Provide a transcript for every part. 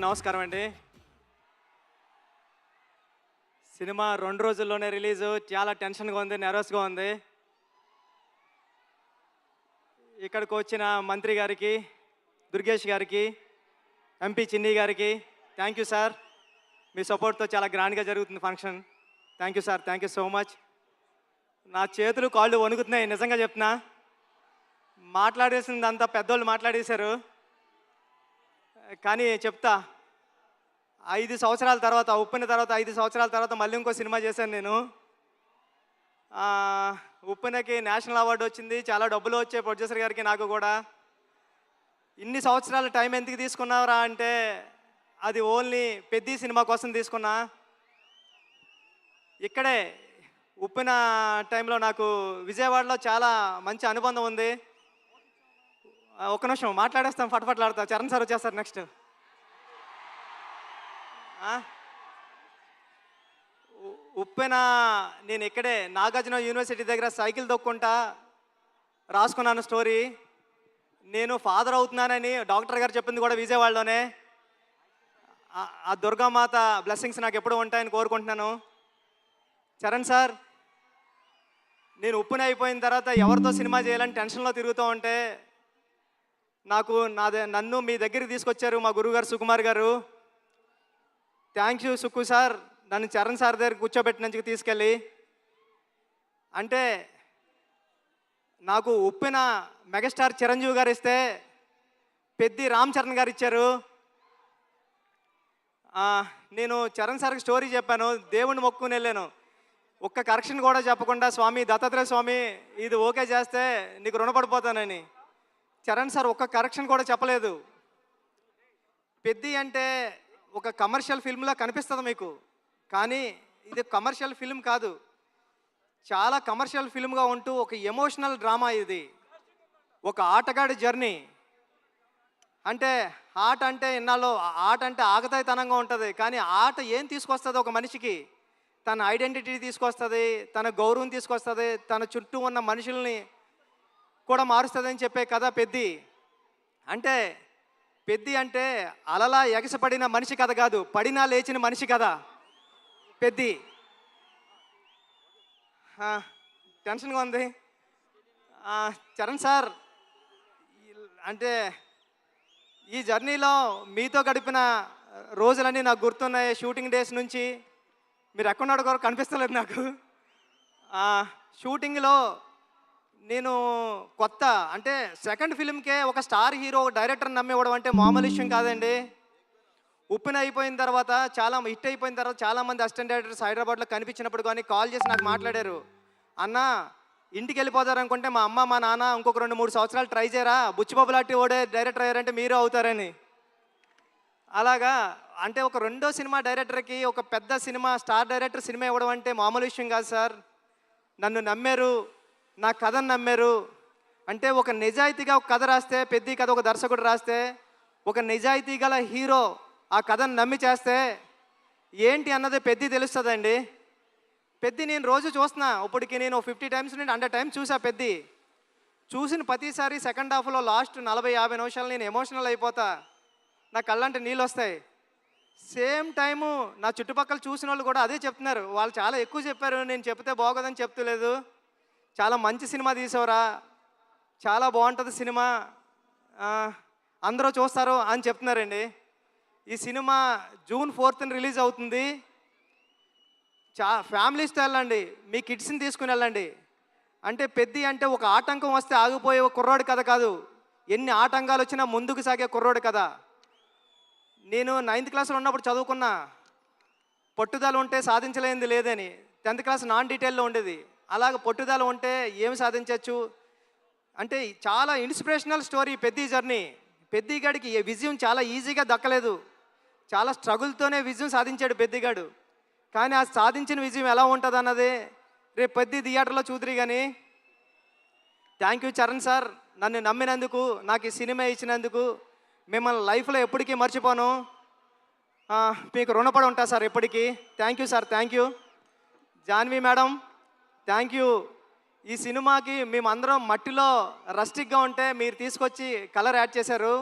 నమస్కారం అండి. సినిమా 2 రోజుల్లోనే రిలీజు. చాలా టెన్షన్‌గా ఉంది, నెర్వస్‌గా ఉంది. ఇక్కడికి వచ్చిన మంత్రి గారికి, దుర్గేష్ గారికి, ఎంపీ చిన్ని గారికి థ్యాంక్ యూ సార్. మీ సపోర్ట్‌తో చాలా గ్రాండ్‌గా జరుగుతుంది function. Thank you sir. Thank you so much. నా చేతులు, కాళ్ళు వణుకుతున్నాయి నిజంగా చెప్తున్నా. మాట్లాడేసిందంతా పెద్దోళ్ళు మాట్లాడేశారు. కానీ చెప్తా. 5 సంవత్సరాల తర్వాత, ఉప్పెన తర్వాత 5 సంవత్సరాల తర్వాత మళ్ళీ ఇంకో సినిమా చేశాను నేను. ఉప్పెనకి నేషనల్ అవార్డు వచ్చింది. చాలా డబ్బులు వచ్చాయి ప్రొడ్యూసర్ గారికి, నాకు కూడా. ఇన్ని సంవత్సరాల టైం ఎందుకు తీసుకున్నారా అంటే అది ఓన్లీ పెద్ద సినిమా కోసం తీసుకున్నా. ఇక్కడే ఉప్పెన టైంలో నాకు విజయవాడలో చాలా మంచి అనుబంధం ఉంది. ఒక్క నిమిషం మాట్లాడేస్తాం, ఫటఫట్లాడతా. చరణ్ సార్ వచ్చేస్తారు నెక్స్ట్. ఉప్పెన నేను ఇక్కడే నాగార్జున యూనివర్సిటీ దగ్గర సైకిల్ తొక్కుంటా రాసుకున్నాను స్టోరీ. నేను ఫాదర్ అవుతున్నానని డాక్టర్ గారు చెప్పింది కూడా విజయవాడలోనే. ఆ దుర్గామాత బ్లెస్సింగ్స్ నాకు ఎప్పుడూ ఉంటాయని కోరుకుంటున్నాను. చరణ్ సార్, నేను ఉప్పెన అయిపోయిన తర్వాత ఎవరితో సినిమా చేయాలని టెన్షన్లో తిరుగుతూ ఉంటే నన్ను మీ దగ్గరికి తీసుకొచ్చారు మా గురువుగారు సుకుమార్ గారు. థ్యాంక్ యూ సుక్కు సార్, నన్ను చరణ్ సార్ దగ్గర కూర్చోబెట్టినందుకు తీసుకెళ్ళి. అంటే నాకు ఉప్పెన మెగాస్టార్ చిరంజీవి గారు ఇస్తే పెద్ది రామ్ చరణ్ గారు ఇచ్చారు. నేను చరణ్ సార్కి స్టోరీ చెప్పాను, దేవుణ్ణి మొక్కుని వెళ్ళాను. ఒక్క కరెక్షన్ కూడా చెప్పకుండా, స్వామి దత్తాత్రేయ స్వామి ఇది ఓకే చేస్తే నీకు రుణపడిపోతానని. చరణ్ సార్ ఒక్క కరెక్షన్ కూడా చెప్పలేదు. పెద్ది అంటే ఒక కమర్షియల్ ఫిల్మ్లా కనిపిస్తుంది మీకు, కానీ ఇది కమర్షియల్ ఫిల్మ్ కాదు. చాలా కమర్షియల్ ఫిల్మ్గా ఉంటూ ఒక ఎమోషనల్ డ్రామా ఇది. ఒక ఆటగాడి జర్నీ. అంటే ఆట అంటే ఇన్నాళ్ళు ఆట అంటే ఆగతాయితనంగా ఉంటుంది, కానీ ఆట ఏం తీసుకొస్తుంది ఒక మనిషికి? తన ఐడెంటిటీ తీసుకొస్తుంది, తన గౌరవం తీసుకొస్తుంది, తన చుట్టూ ఉన్న మనుషుల్ని కూడా మారుస్తుంది అని చెప్పే కథ పెద్ది. అంటే పెద్ది అంటే అలలా ఎగసపడిన మనిషి కథ కాదు, పడినా లేచిన మనిషి కథ పెద్ది. టెన్షన్గా ఉంది. చరణ్ సార్, అంటే ఈ జర్నీలో మీతో గడిపిన రోజులన్నీ నాకు గుర్తున్నాయి. షూటింగ్ డేస్ నుంచి మీరు ఎక్కడున్నాడు కూడా కనిపిస్తలేదు నాకు. షూటింగ్లో నేను కొత్త, అంటే సెకండ్ ఫిల్మ్కే ఒక స్టార్ హీరో డైరెక్టర్ నమ్మివ్వడం అంటే మామూలు విషయం కాదండి. ఉప్పెన అయిపోయిన తర్వాత, చాలా హిట్ అయిపోయిన తర్వాత చాలామంది అసిస్టెంట్ డైరెక్టర్స్ హైదరాబాద్లో కనిపించినప్పుడు కానీ కాల్ చేసి నాకు మాట్లాడారు, అన్న ఇంటికి వెళ్ళిపోతారనుకుంటే మా అమ్మ మా నాన్న ఇంకొక 2-3 సంవత్సరాలు ట్రై చేయరా, బుచ్చిబాబు లాంటి ఓడే డైరెక్టర్ అయ్యారంటే మీరు అవుతారని. అలాగా అంటే ఒక రెండో సినిమా డైరెక్టర్కి ఒక పెద్ద సినిమా స్టార్ డైరెక్టర్ సినిమా ఇవ్వడం అంటే మామూలు విషయం కాదు సార్. నన్ను నమ్మారు, నా కథను నమ్మారు. అంటే ఒక నిజాయితీగా ఒక కథ రాస్తే, పెద్ద కథ ఒక దర్శకుడు రాస్తే, ఒక నిజాయితీ గల హీరో ఆ కథను నమ్మి చేస్తే ఏంటి అన్నది పెద్ద తెలుస్తుందండి. పెద్ద నేను రోజు చూస్తున్నా. ఇప్పటికి నేను 50 టైమ్స్ నుండి 100 టైమ్స్ చూసా. పెద్ద చూసిన ప్రతిసారి సెకండ్ హాఫ్లో లాస్ట్ 40-50 నిమిషాలు నేను ఎమోషనల్ అయిపోతా. నా కళ్ళంటే నీళ్ళు వస్తాయి. సేమ్ టైము నా చుట్టుపక్కల చూసిన వాళ్ళు కూడా అదే చెప్తున్నారు. వాళ్ళు చాలా ఎక్కువ చెప్పారు, నేను చెప్తే బాగోదని చెప్తలేదు. చాలా మంచి సినిమా తీసావురా, చాలా బాగుంటుంది సినిమా, అందరూ చూస్తారు అని చెప్తున్నారండి. ఈ సినిమా జూన్ 4th రిలీజ్ అవుతుంది. ఫ్యామిలీస్తో వెళ్ళండి, మీ కిడ్స్ని తీసుకుని వెళ్ళండి. అంటే పెద్ద అంటే ఒక ఆటంకం వస్తే ఆగిపోయే ఒక కుర్రోడి కథ కాదు, ఎన్ని ఆటంకాలు వచ్చినా ముందుకు సాగే కుర్రోడి కథ. నేను 9th క్లాస్లో ఉన్నప్పుడు చదువుకున్నా, పట్టుదల ఉంటే సాధించలేనిది లేదని. 10th క్లాస్ నాన్ డీటెయిల్లో ఉండేది. అలాగ పట్టుదల ఉంటే ఏమి సాధించవచ్చు అంటే చాలా ఇన్స్పిరేషనల్ స్టోరీ పెద్ద జర్నీ. పెద్దిగాడికి విజయం చాలా ఈజీగా దక్కలేదు, చాలా స్ట్రగుల్తోనే విజయం సాధించాడు పెద్దిగాడు. కానీ ఆ సాధించిన విజయం ఎలా ఉంటుంది అన్నది రేపు పెద్ద థియేటర్లో చూద్దరు. కానీ థ్యాంక్ యూ చరణ్ సార్, నన్ను నమ్మినందుకు, నాకు ఈ సినిమా ఇచ్చినందుకు. మిమ్మల్ని లైఫ్లో ఎప్పటికీ మర్చిపోను, మీకు రుణపడి ఉంటా సార్ ఎప్పటికీ. Thank you sir, thank you. Janhvi madam, thank you. ఈ సినిమాకి మేమందరం మట్టిలో రస్టిక్గా ఉంటే మీరు తీసుకొచ్చి కలర్ యాడ్ చేశారు.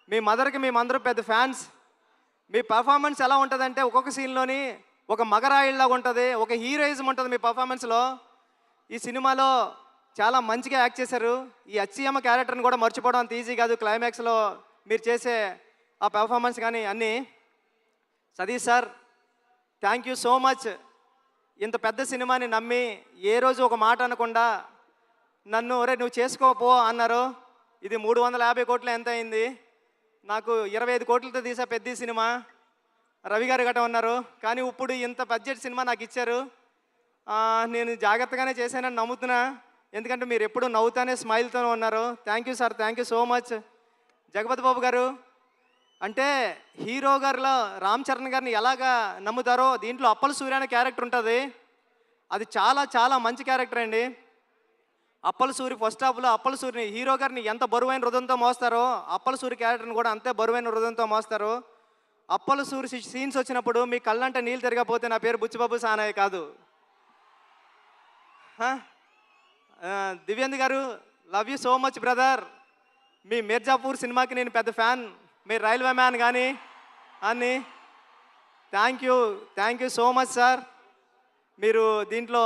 మీ మదర్కి మేమందరం పెద్ద ఫ్యాన్స్. మీ పర్ఫార్మెన్స్ ఎలా ఉంటుందంటే ఒక్కొక్క సీన్లోని ఒక మగరాయిల్లాగా ఉంటుంది, ఒక హీరోయిజం ఉంటుంది మీ పర్ఫార్మెన్స్లో. ఈ సినిమాలో చాలా మంచిగా యాక్ట్ చేశారు. ఈ అచ్చియమ్మ క్యారెక్టర్ని కూడా మర్చిపోవడం అంత ఈజీ కాదు. క్లైమాక్స్లో మీరు చేసే ఆ పెర్ఫార్మెన్స్ కానీ అన్నీ. Satish sir, thank you so much. ఇంత పెద్ద సినిమాని నమ్మి ఏ రోజు ఒక మాట అనకుండా నన్ను ఒరే నువ్వు చేసుకోపో అన్నారు. ఇది 350 కోట్లు ఎంత అయింది, నాకు 25 కోట్లతో తీసా పెద్ద సినిమా. రవి గారు గట్ట ఉన్నారు, కానీ ఇప్పుడు ఇంత బడ్జెట్ సినిమా నాకు ఇచ్చారు. నేను జాగ్రత్తగానే చేశానని నమ్ముతున్నా, ఎందుకంటే మీరు ఎప్పుడు నవ్వుతానే స్మైల్తోనే ఉన్నారు. Thank you sir, thank you so much. Jagapathi Babu గారు, అంటే హీరో గారిలో రామ్ చరణ్ గారిని ఎలాగా నమ్ముతారో దీంట్లో అప్పల సూర్య అనే క్యారెక్టర్ ఉంటుంది. అది చాలా చాలా మంచి క్యారెక్టర్ అండి. అప్పల సూరి ఫస్ట్ హాఫ్లో అప్పల సూరిని హీరో గారిని ఎంత బరువైన హృదయంతో మోస్తారో అప్పల సూరి క్యారెక్టర్ని కూడా అంతే బరువైన హృదయంతో మోస్తారు. అప్పల సూరి సీన్స్ వచ్చినప్పుడు మీ కళ్ళంటే నీళ్ళు తిరగకపోతే నా పేరు బుచ్చిబాబు సానాయ్ కాదు. దివ్యేంద్ర గారు, love you so much brother. మీ మిర్జాపూర్ సినిమాకి నేను పెద్ద ఫ్యాన్, మీరు రైల్వే మ్యాన్ కానీ అని. Thank you so much sir. మీరు దీంట్లో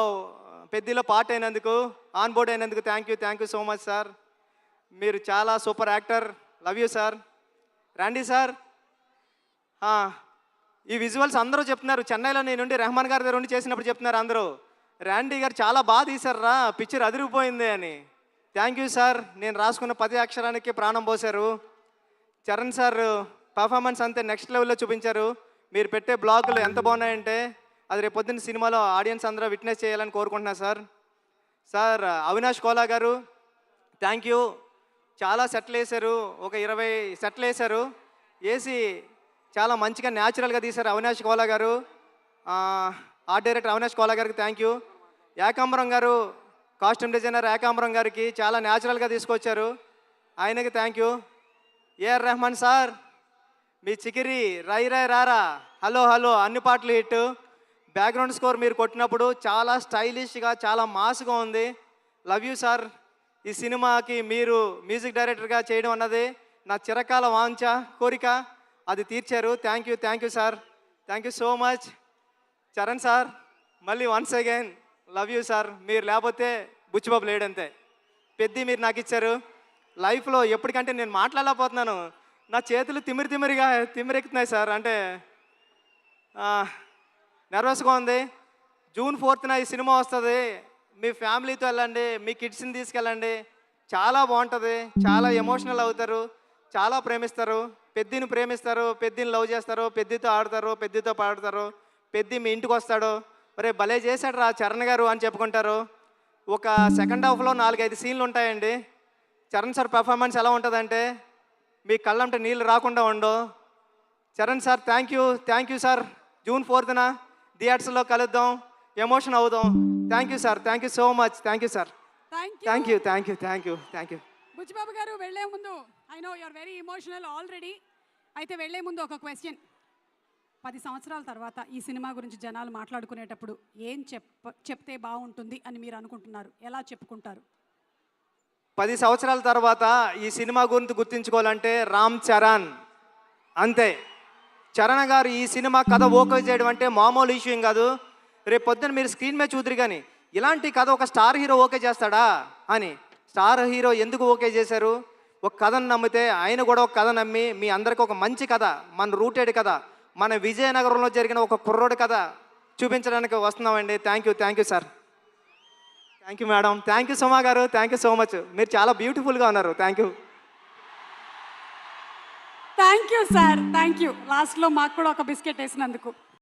పెద్దలో పార్ట్ అయినందుకు, ఆన్ బోర్డ్ అయినందుకు thank you so much sir. మీరు చాలా super actor. Love you sir. రండి సార్. ఈ విజువల్స్ అందరూ చెప్తున్నారు, చెన్నైలో నేనుండి రెహమాన్ గారి దగ్గర ఉండి చేసినప్పుడు చెప్తున్నారు అందరూ, ర్యాండీ గారు చాలా బాగా తీశారా, పిక్చర్ అదిరిపోయింది అని. Thank you sir. నేను రాసుకున్న 10 అక్షరానికి ప్రాణం పోశారు. చరణ్ సార్ పర్ఫార్మెన్స్ అంతే నెక్స్ట్ లెవెల్లో చూపించారు. మీరు పెట్టే బ్లాగులు ఎంత బాగున్నాయంటే అది రేపు పొద్దున్న సినిమాలో ఆడియన్స్ అందరూ విట్నెస్ చేయాలని కోరుకుంటున్నా సార్. సార్ అవినాష్ కోలా గారు, థ్యాంక్ యూ. చాలా సెట్లు వేశారు, ఒక 20 సెట్లు వేశారు. వేసి చాలా మంచిగా న్యాచురల్గా తీశారు అవినాష్ కోలా గారు. ఆర్ట్ డైరెక్టర్ అవినాష్ కోలా గారికి థ్యాంక్ యూ. ఏకాంబరం గారు, కాస్ట్యూమ్ డిజైనర్ ఏకాంబరం గారికి చాలా న్యాచురల్గా తీసుకొచ్చారు, ఆయనకి thank you. AR Rahman sir, మీ చికిరి రై రై రారా హలో హలో అన్ని పాటలు హిట్. బ్యాక్గ్రౌండ్ స్కోర్ మీరు కొట్టినప్పుడు చాలా స్టైలిష్గా చాలా మాస్గా ఉంది. Love you sir. ఈ సినిమాకి మీరు మ్యూజిక్ డైరెక్టర్గా చేయడం అన్నది నా చిరకాల వాంఛ కోరిక, అది తీర్చారు. Thank you sir. Thank you so much. Charan sir, మళ్ళీ once again love you sir. మీరు లేకపోతే బుచ్చిబాబు లేడంతే. పెద్ద మీరు నాకు ఇచ్చారు. లైఫ్లో ఎప్పటికంటే నేను మాట్లాడలేకపోతున్నాను, నా చేతులు తిమ్మిరెక్కుతున్నాయి సార్. అంటే నర్వస్గా ఉంది. జూన్ 4th ఈ సినిమా వస్తుంది. మీ ఫ్యామిలీతో వెళ్ళండి, మీ కిడ్స్ని తీసుకెళ్ళండి, చాలా బాగుంటుంది. చాలా ఎమోషనల్ అవుతారు, చాలా ప్రేమిస్తారు. పెద్దిని ప్రేమిస్తారు, పెద్దిని లవ్ చేస్తారు, పెద్దితో ఆడతారు, పెద్దితో పాడతారు. పెద్ది మీ ఇంటికి వస్తాడు, ఒరే భలే చేశాడు రా చరణ్ గారు అని చెప్పుకుంటారు. ఒక సెకండ్ హాఫ్లో 4-5 సీన్లు ఉంటాయండి. చరణ్ సార్ పర్ఫార్మెన్స్ ఎలా ఉంటుందంటే మీ కళ్ళంటే నీళ్ళు రాకుండా ఉండవు. Charan sir thank you sir. June 4th థియేటర్స్లో కలుద్దాం, ఎమోషన్ అవుదాం. Thank you sir. Thank you so much. Thank you sir. Thank you. Buchibabu గారు, వెళ్లే ముందు I know you are very emotional already. అయితే వెళ్లే ముందు ఒక క్వశ్చన్. 10 సంవత్సరాల తర్వాత ఈ సినిమా గురించి జనాలు మాట్లాడుకునేటప్పుడు ఏం చెప్తే బాగుంటుంది అని మీరు అనుకుంటున్నారు? ఎలా చెప్పుకుంటారు? 10 సంవత్సరాల తర్వాత ఈ సినిమా గురించి గుర్తించుకోవాలంటే రామ్ చరణ్ అంతే. చరణ్ గారు ఈ సినిమా కథ ఓకే చేయడం అంటే మామూలు ఇష్యూ కాదు. రేపు పొద్దున్న మీరు స్క్రీన్ మీద చూద్దరు కానీ ఇలాంటి కథ ఒక స్టార్ హీరో ఓకే చేస్తాడా అని. స్టార్ హీరో ఎందుకు ఓకే చేశారు? ఒక కథను నమ్మితే ఆయన కూడా ఒక కథ నమ్మి మీ అందరికీ ఒక మంచి కథ, మన రూటెడ్ కథ, మన విజయనగరంలో జరిగిన ఒక కుర్రోడి కథ చూపించడానికి వస్తున్నామండి. Thank you sir. Thank you madam. Thank you Suma గారు. Thank you so much. మీరు చాలా బ్యూటిఫుల్గా ఉన్నారు. Thank you sir. Thank you. లాస్ట్లో మాకు కూడా ఒక బిస్కెట్ వేసినందుకు.